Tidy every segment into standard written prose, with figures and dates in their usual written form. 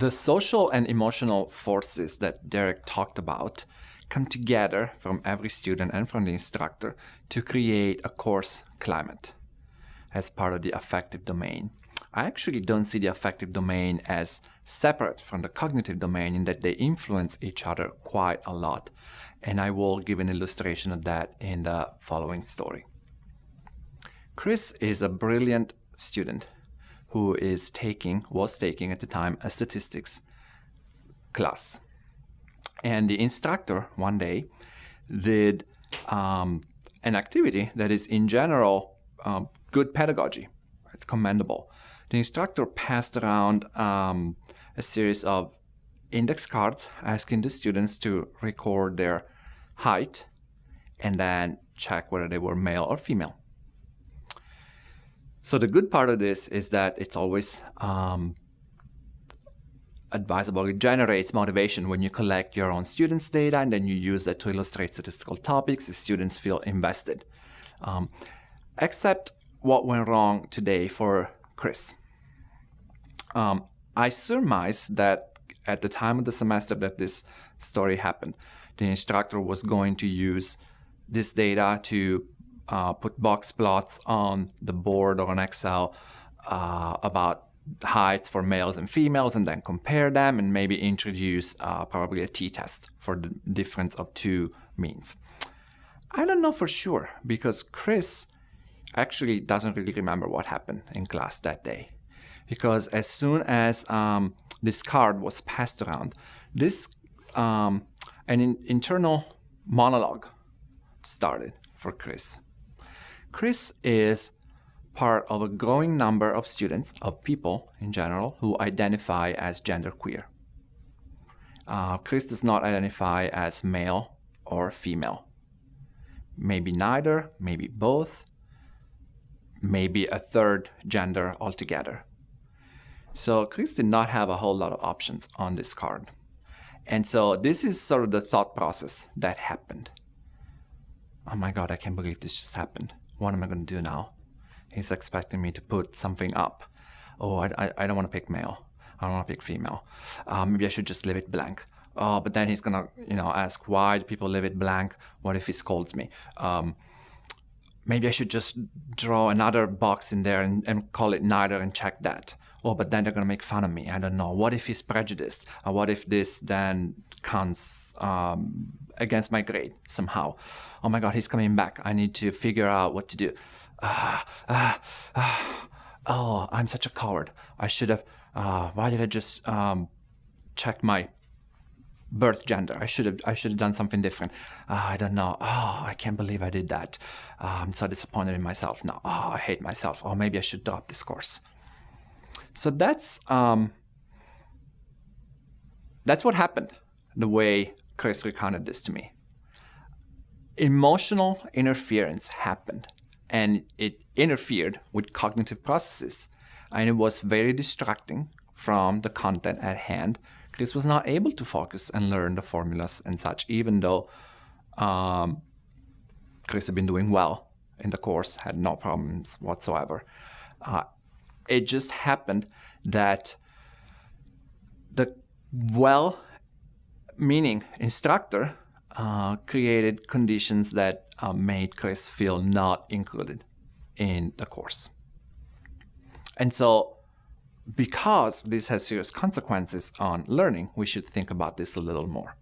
The social and emotional forces that Derek talked about come together from every student and from the instructor to create a course climate as part of the affective domain. I actually don't see the affective domain as separate from the cognitive domain in that they influence each other quite a lot. And I will give an illustration of that in the following story. Chris is a brilliant student who was taking at the time a statistics class. And the instructor one day did an activity that is in general good pedagogy. It's commendable. The instructor passed around a series of index cards asking the students to record their height and then check whether they were male or female. So the good part of this is that it's always advisable. It generates motivation when you collect your own students' data and then you use that to illustrate statistical topics. The students feel invested. Except what went wrong today for Chris. I surmise that at the time of the semester that this story happened, the instructor was going to use this data to put box plots on the board or on Excel about heights for males and females and then compare them and maybe introduce probably a t-test for the difference of two means. I don't know for sure because Chris actually doesn't really remember what happened in class that day. Because as soon as this card was passed around, an internal monologue started for Chris. Chris is part of a growing number of students, of people in general, who identify as genderqueer. Chris does not identify as male or female. Maybe neither, maybe both, maybe a third gender altogether. So Chris did not have a whole lot of options on this card. And so this is sort of the thought process that happened. Oh my God, I can't believe this just happened. What am I going to do now? He's expecting me to put something up. Oh, I don't want to pick male. I don't want to pick female. Maybe I should just leave it blank. Oh, but then he's going to, ask why do people leave it blank? What if he scolds me? Maybe I should just draw another box in there and call it neither and check that. Oh, but then they're going to make fun of me. I don't know. What if he's prejudiced? What if this then counts against my grade somehow? Oh my God, he's coming back. I need to figure out what to do. Oh, I'm such a coward. I should have, why did I just check my birth gender? I should have done something different. I don't know. Oh, I can't believe I did that. I'm so disappointed in myself now. Oh, I hate myself. Oh, maybe I should drop this course. So that's what happened, the way Chris recounted this to me. Emotional interference happened, and it interfered with cognitive processes, and it was very distracting from the content at hand. Chris was not able to focus and learn the formulas and such, even though Chris had been doing well in the course, had no problems whatsoever. It just happened that the well-meaning instructor created conditions that made Chris feel not included in the course. And so, because this has serious consequences on learning, we should think about this a little more.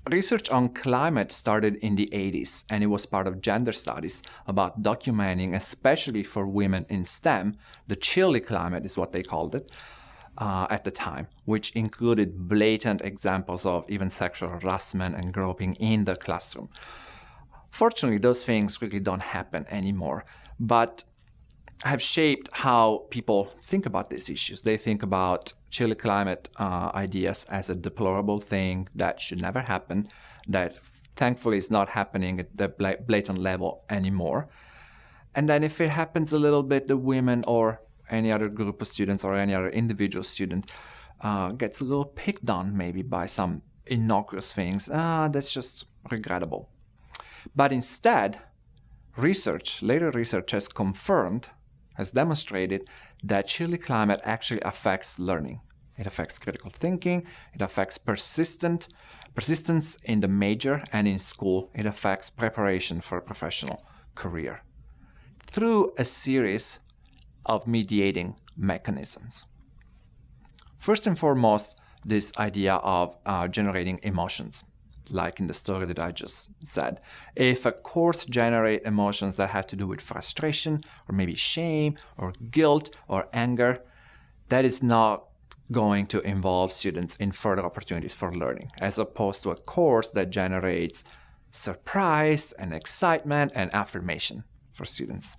Research on climate started in the 80s, and it was part of gender studies about documenting, especially for women in STEM, the chilly climate is what they called it at the time, which included blatant examples of even sexual harassment and groping in the classroom. Fortunately, those things really don't happen anymore, but have shaped how people think about these issues. They think about chilly climate ideas as a deplorable thing that should never happen, that thankfully is not happening at the blatant level anymore. And then if it happens a little bit, the women or any other group of students or any other individual student gets a little picked on maybe by some innocuous things. That's just regrettable. But instead, later research has demonstrated that chilly climate actually affects learning. It affects critical thinking, it affects persistence in the major and in school. It affects preparation for a professional career through a series of mediating mechanisms. First and foremost, this idea of generating emotions, like in the story that I just said. If a course generates emotions that have to do with frustration, or maybe shame, or guilt, or anger, that is not going to involve students in further opportunities for learning, as opposed to a course that generates surprise and excitement and affirmation for students.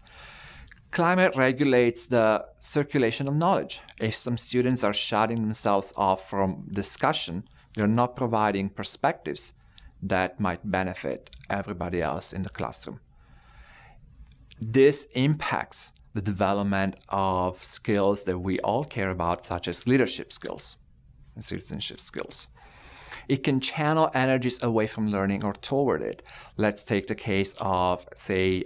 Climate regulates the circulation of knowledge. If some students are shutting themselves off from discussion, they're not providing perspectives that might benefit everybody else in the classroom. This impacts the development of skills that we all care about, such as leadership skills and citizenship skills. It can channel energies away from learning or toward it. Let's take the case of, say,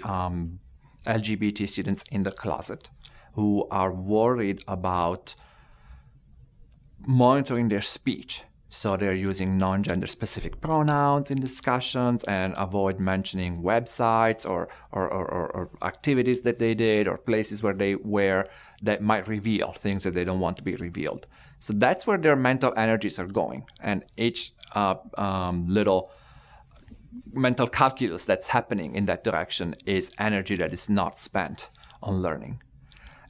LGBT students in the closet who are worried about monitoring their speech. So they're using non-gender specific pronouns in discussions and avoid mentioning websites or activities that they did or places where they were that might reveal things that they don't want to be revealed. So that's where their mental energies are going. And each little mental calculus that's happening in that direction is energy that is not spent on learning.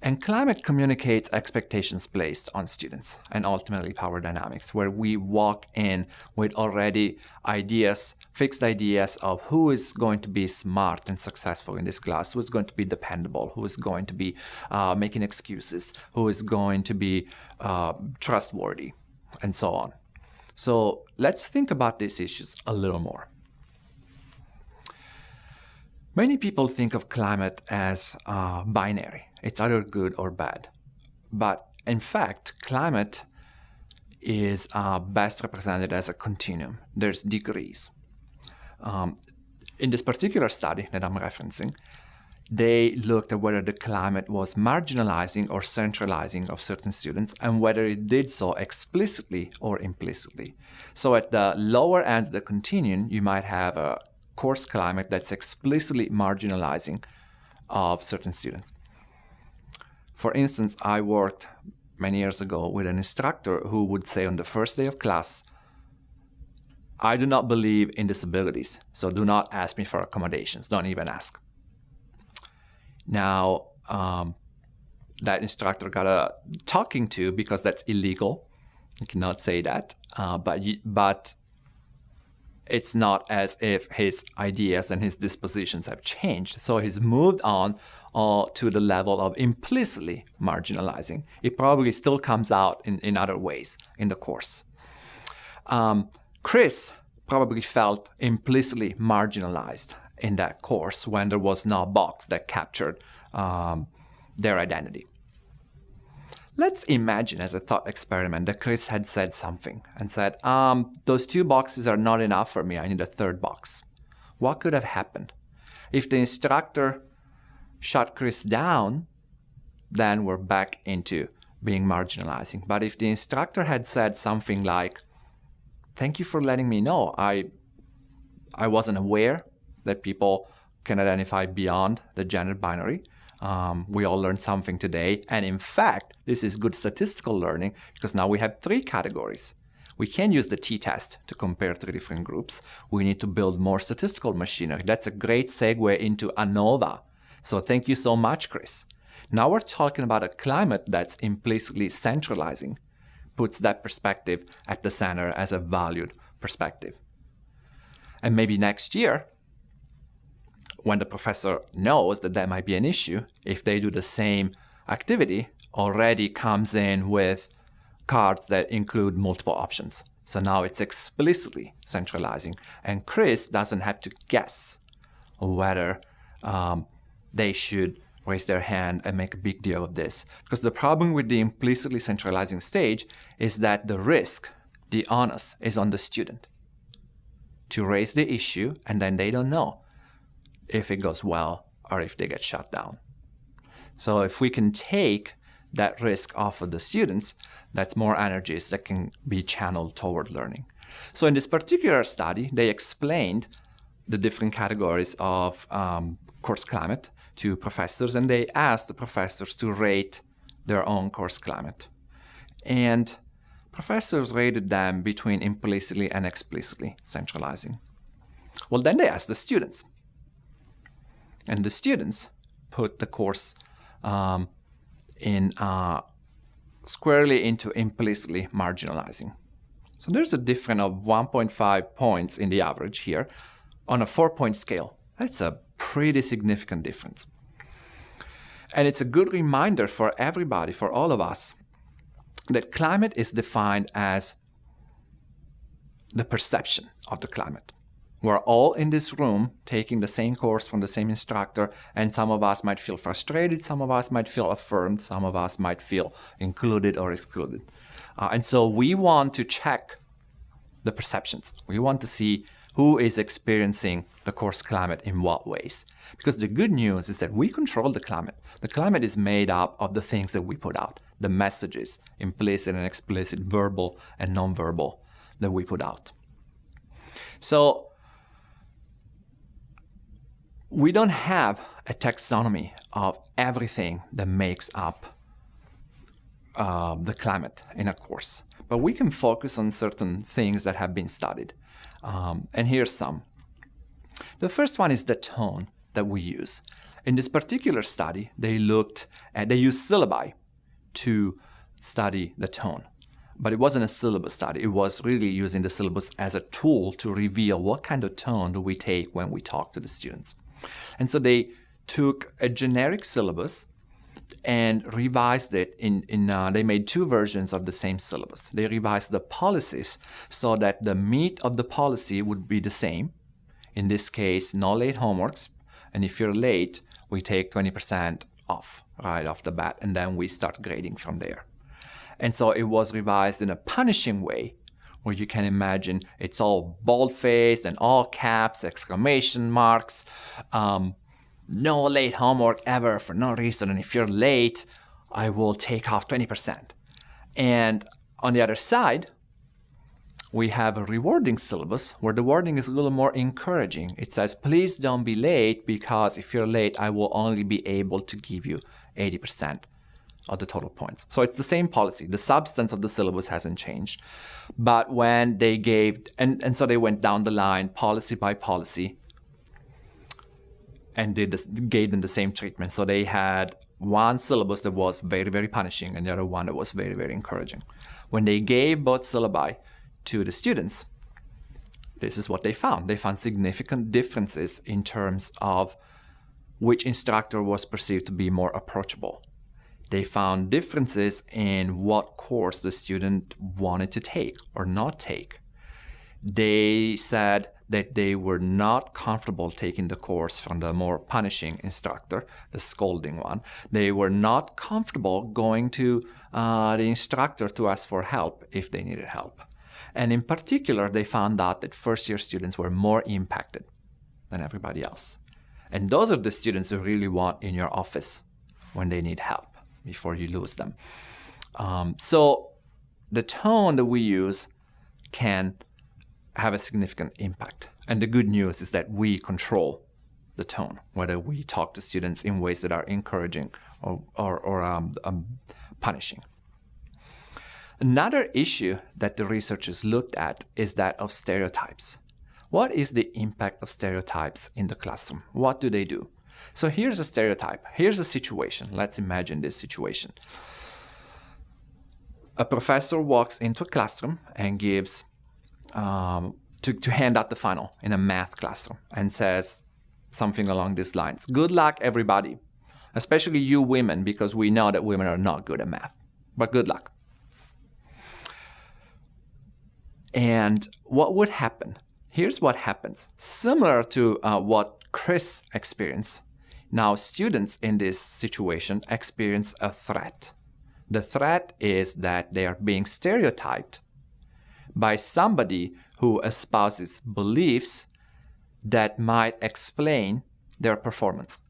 And climate communicates expectations placed on students and ultimately power dynamics, where we walk in with already ideas, fixed ideas of who is going to be smart and successful in this class, who is going to be dependable, who is going to be making excuses, who is going to be trustworthy, and so on. So let's think about these issues a little more. Many people think of climate as binary. It's either good or bad. But in fact, climate is best represented as a continuum. There's degrees. In this particular study that I'm referencing, they looked at whether the climate was marginalizing or centralizing of certain students and whether it did so explicitly or implicitly. So at the lower end of the continuum, you might have a course climate that's explicitly marginalizing of certain students. For instance, I worked many years ago with an instructor who would say on the first day of class, "I do not believe in disabilities, so do not ask me for accommodations, don't even ask." Now, that instructor got a talking to because that's illegal. You cannot say that, but it's not as if his ideas and his dispositions have changed. So he's moved on to the level of implicitly marginalizing. It probably still comes out in other ways in the course. Chris probably felt implicitly marginalized in that course when there was no box that captured their identity. Let's imagine as a thought experiment that Chris had said something and said, those 2 boxes are not enough for me, I need a 3rd box. What could have happened? If the instructor shut Chris down, then we're back into being marginalizing. But if the instructor had said something like, "Thank you for letting me know, I wasn't aware that people can identify beyond the gender binary. We all learned something today. And in fact, this is good statistical learning because now we have 3 categories. We can't use the t-test to compare 3 different groups. We need to build more statistical machinery. That's a great segue into ANOVA. So thank you so much, Chris." Now we're talking about a climate that's implicitly centralizing, puts that perspective at the center as a valued perspective. And maybe next year, when the professor knows that that might be an issue, if they do the same activity, already comes in with cards that include multiple options. So now it's explicitly centralizing. And Chris doesn't have to guess whether they should raise their hand and make a big deal of this. Because the problem with the implicitly centralizing stage is that the risk, the onus, is on the student to raise the issue, and then they don't know if it goes well or if they get shut down. So if we can take that risk off of the students, that's more energies that can be channeled toward learning. So in this particular study, they explained the different categories of course climate to professors, and they asked the professors to rate their own course climate. And professors rated them between implicitly and explicitly centralizing. Well, then they asked the students. And the students put the course squarely into implicitly marginalizing. So there's a difference of 1.5 points in the average here on a 4-point scale. That's a pretty significant difference. And it's a good reminder for everybody, for all of us, that climate is defined as the perception of the climate. We're all in this room taking the same course from the same instructor, and some of us might feel frustrated, some of us might feel affirmed, some of us might feel included or excluded. And so we want to check the perceptions. We want to see who is experiencing the course climate in what ways. Because the good news is that we control the climate. The climate is made up of the things that we put out, the messages, implicit and explicit, verbal and nonverbal, that we put out. So we don't have a taxonomy of everything that makes up the climate in a course, but we can focus on certain things that have been studied. And here's some. The first one is the tone that we use. In this particular study, they used syllabi to study the tone. But it wasn't a syllabus study. It was really using the syllabus as a tool to reveal what kind of tone do we take when we talk to the students. And so they took a generic syllabus and revised it they made 2 versions of the same syllabus. They revised the policies so that the meat of the policy would be the same. In this case, no late homeworks. And if you're late, we take 20% off right off the bat, and then we start grading from there. And so it was revised in a punishing way, where you can imagine it's all bold-faced and all caps, exclamation marks, no late homework ever for no reason, and if you're late, I will take off 20%. And on the other side, we have a rewarding syllabus where the wording is a little more encouraging. It says, please don't be late, because if you're late, I will only be able to give you 80% of the total points. So it's the same policy. The substance of the syllabus hasn't changed. But when they gave, and so they went down the line, policy by policy, and gave them the same treatment. So they had one syllabus that was very, very punishing, and the other one that was very, very encouraging. When they gave both syllabi to the students, this is what they found. They found significant differences in terms of which instructor was perceived to be more approachable. They found differences in what course the student wanted to take or not take. They said that they were not comfortable taking the course from the more punishing instructor, the scolding one. They were not comfortable going to the instructor to ask for help if they needed help. And in particular, they found out that first-year students were more impacted than everybody else. And those are the students you really want in your office when they need help before you lose them. So the tone that we use can have a significant impact. And the good news is that we control the tone, whether we talk to students in ways that are encouraging or punishing. Another issue that the researchers looked at is that of stereotypes. What is the impact of stereotypes in the classroom? What do they do? So here's a stereotype. Here's a situation. Let's imagine this situation. A professor walks into a classroom and gives to hand out the final in a math classroom and says something along these lines. Good luck, everybody, especially you women, because we know that women are not good at math, but good luck. And what would happen? Here's what happens. Similar to what Chris experienced, now students in this situation experience a threat. The threat is that they are being stereotyped by somebody who espouses beliefs that might explain their performance.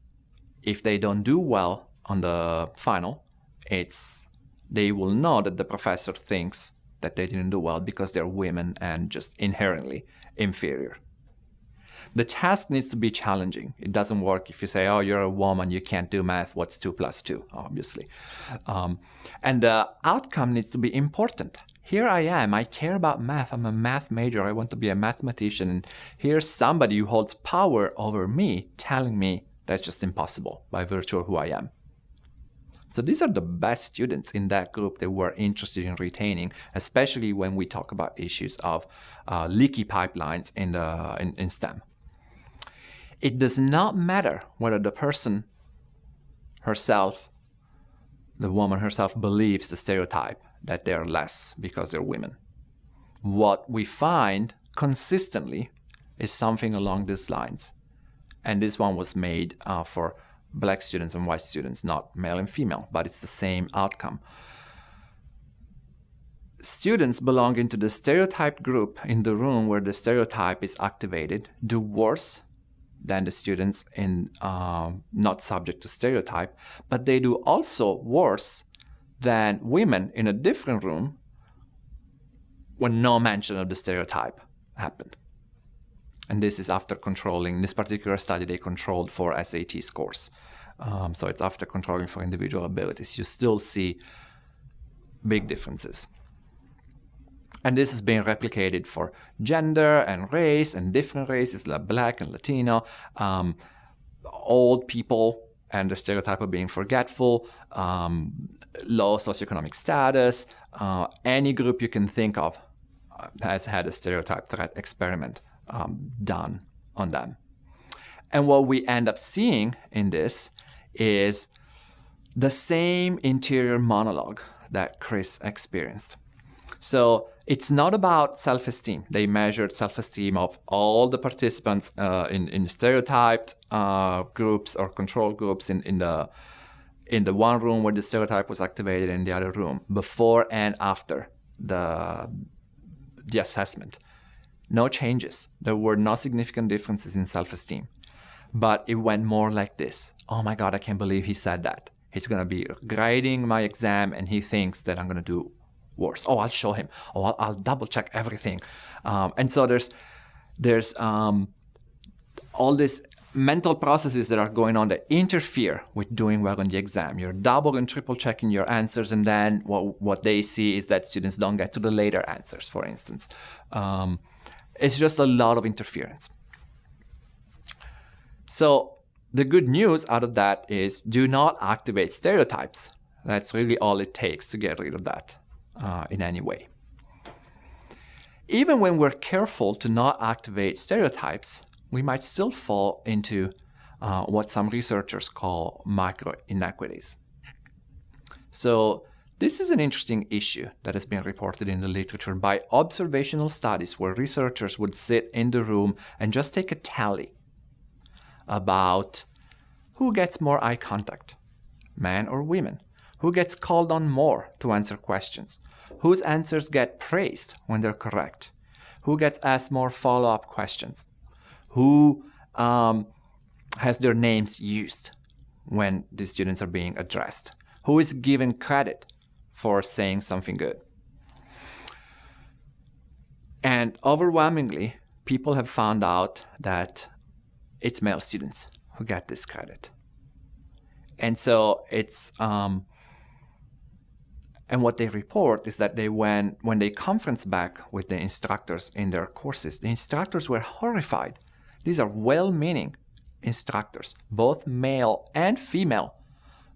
If they don't do well on the final they will know that the professor thinks that they didn't do well because they're women and just inherently inferior. The task needs to be challenging. It doesn't work if you say, oh, you're a woman, you can't do math, what's 2 + 2, obviously. And the outcome needs to be important. Here I am, I care about math, I'm a math major, I want to be a mathematician, and here's somebody who holds power over me telling me that's just impossible by virtue of who I am. So these are the best students in that group that we're interested in retaining, especially when we talk about issues of leaky pipelines in STEM. It does not matter whether the person herself, the woman herself, believes the stereotype that they're less because they're women. What we find consistently is something along these lines. And this one was made for Black students and white students, not male and female, but it's the same outcome. Students belonging to the stereotyped group in the room where the stereotype is activated do worse than the students in not subject to stereotype, but they do also worse than women in a different room when no mention of the stereotype happened. And this is after controlling, in this particular study, they controlled for SAT scores. So it's after controlling for individual abilities. You still see big differences. And this is being replicated for gender and race and different races, like Black and Latino, old people and the stereotype of being forgetful, low socioeconomic status, any group you can think of has had a stereotype threat experiment done on them. And what we end up seeing in this is the same interior monologue that Chris experienced. So it's not about self-esteem. They measured self-esteem of all the participants in stereotyped groups or control groups in the one room where the stereotype was activated and the other room, before and after the assessment. No changes. There were no significant differences in self-esteem. But it went more like this. Oh my God, I can't believe he said that. He's going to be grading my exam and he thinks that I'm going to do worse. Oh, I'll show him. Oh, I'll double check everything. And so there's all these mental processes that are going on that interfere with doing well on the exam. You're double and triple checking your answers, and then what they see is that students don't get to the later answers, for instance. It's just a lot of interference. So the good news out of that is do not activate stereotypes. That's really all it takes to get rid of that in any way. Even when we're careful to not activate stereotypes, we might still fall into what some researchers call micro inequities. So this is an interesting issue that has been reported in the literature by observational studies where researchers would sit in the room and just take a tally about who gets more eye contact, men or women, who gets called on more to answer questions, whose answers get praised when they're correct, who gets asked more follow-up questions, who has their names used when the students are being addressed, who is given credit for saying something good. And overwhelmingly, people have found out that it's male students who get this credit. And so it's, and what they report is that when they conference back with the instructors in their courses, the instructors were horrified. These are well-meaning instructors, both male and female,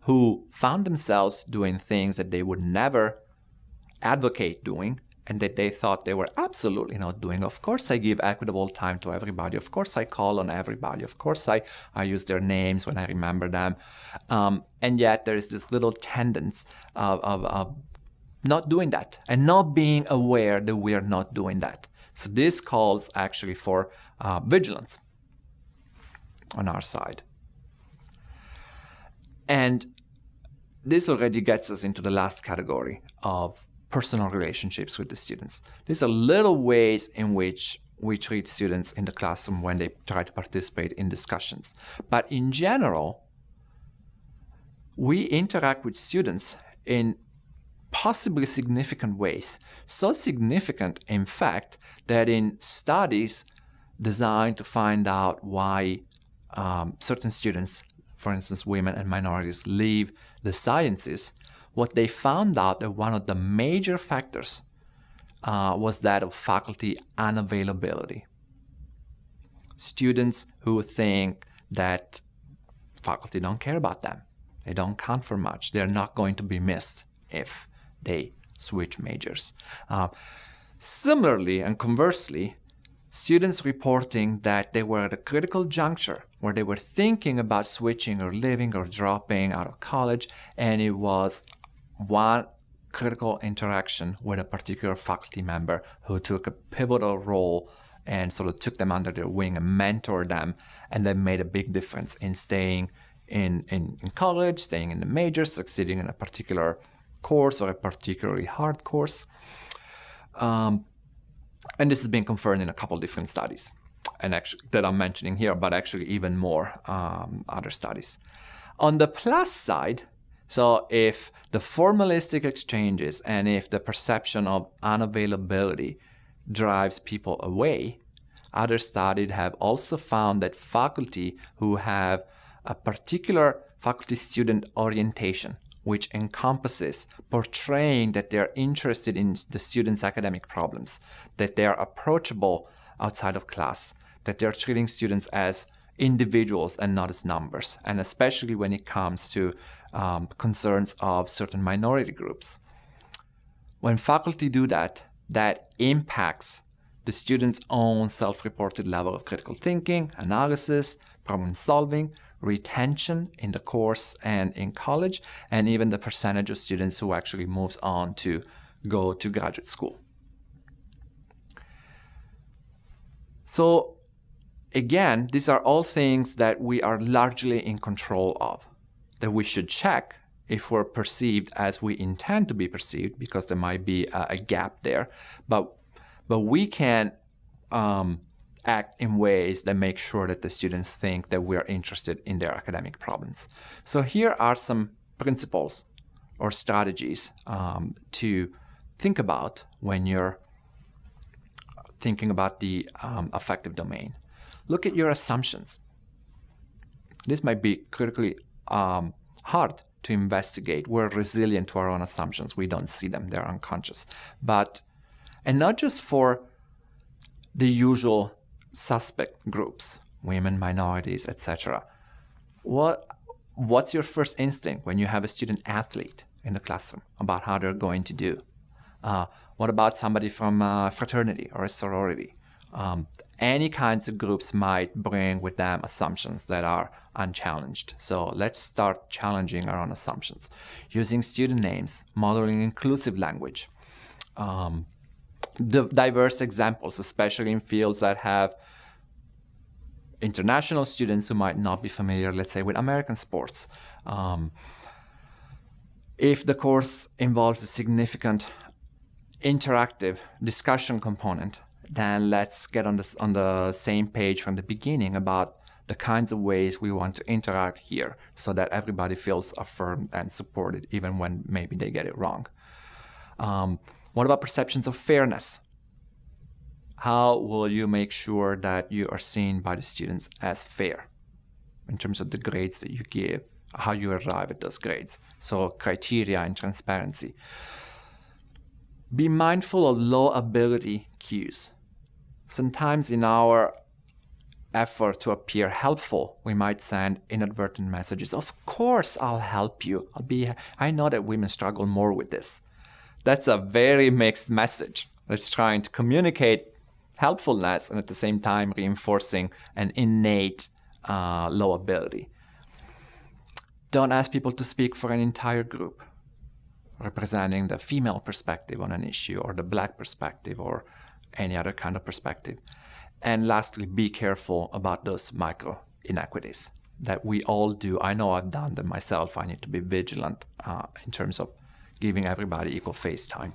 who found themselves doing things that they would never advocate doing and that they thought they were absolutely not doing. Of course I give equitable time to everybody. Of course I call on everybody. Of course I use their names when I remember them. And yet there is this little tendency of not doing that and not being aware that we are not doing that. So this calls actually for vigilance on our side. And this already gets us into the last category of personal relationships with the students. These are little ways in which we treat students in the classroom when they try to participate in discussions. But in general, we interact with students in possibly significant ways. So significant, in fact, that in studies designed to find out why certain students, for instance, women and minorities, leave the sciences, what they found out that one of the major factors was that of faculty unavailability. Students who think that faculty don't care about them, they don't count for much, they're not going to be missed if they switch majors. Similarly and conversely, students reporting that they were at a critical juncture where they were thinking about switching or leaving or dropping out of college, and it was one critical interaction with a particular faculty member who took a pivotal role and sort of took them under their wing and mentored them, and then made a big difference in staying in college, staying in the major, succeeding in a particular course or a particularly hard course. And this has been confirmed in a couple different studies, and actually that I'm mentioning here, but actually even more other studies. On the plus side, so if the formalistic exchanges and if the perception of unavailability drives people away, other studies have also found that faculty who have a particular faculty-student orientation, which encompasses portraying that they're interested in the students' academic problems, that they're approachable outside of class, that they're treating students as individuals and not as numbers, and especially when it comes to concerns of certain minority groups. When faculty do that, that impacts the student's own self-reported level of critical thinking, analysis, problem solving, retention in the course and in college, and even the percentage of students who actually moves on to go to graduate school. So again, these are all things that we are largely in control of, that we should check if we're perceived as we intend to be perceived, because there might be a gap there. But we can act in ways that make sure that the students think that we are interested in their academic problems. So here are some principles or strategies to think about when you're thinking about the affective domain. Look at your assumptions. This might be critically hard to investigate. We're resilient to our own assumptions. We don't see them. They're unconscious. And not just for the usual suspect groups, women, minorities, etc. What's your first instinct when you have a student athlete in the classroom about how they're going to do? What about somebody from a fraternity or a sorority? Any kinds of groups might bring with them assumptions that are unchallenged. So let's start challenging our own assumptions. Using student names, modeling inclusive language. The diverse examples, especially in fields that have international students who might not be familiar, let's say, with American sports. If the course involves a significant interactive discussion component, then let's get on the same page from the beginning about the kinds of ways we want to interact here so that everybody feels affirmed and supported, even when maybe they get it wrong. What about perceptions of fairness? How will you make sure that you are seen by the students as fair in terms of the grades that you give, how you arrive at those grades? So criteria and transparency. Be mindful of low ability cues. Sometimes in our effort to appear helpful, we might send inadvertent messages. Of course, I'll help you. I know that women struggle more with this. That's a very mixed message. It's trying to communicate helpfulness and at the same time reinforcing an innate low ability. Don't ask people to speak for an entire group, representing the female perspective on an issue or the black perspective or any other kind of perspective. And lastly, be careful about those micro inequities that we all do. I know I've done them myself. I need to be vigilant in terms of giving everybody equal face time.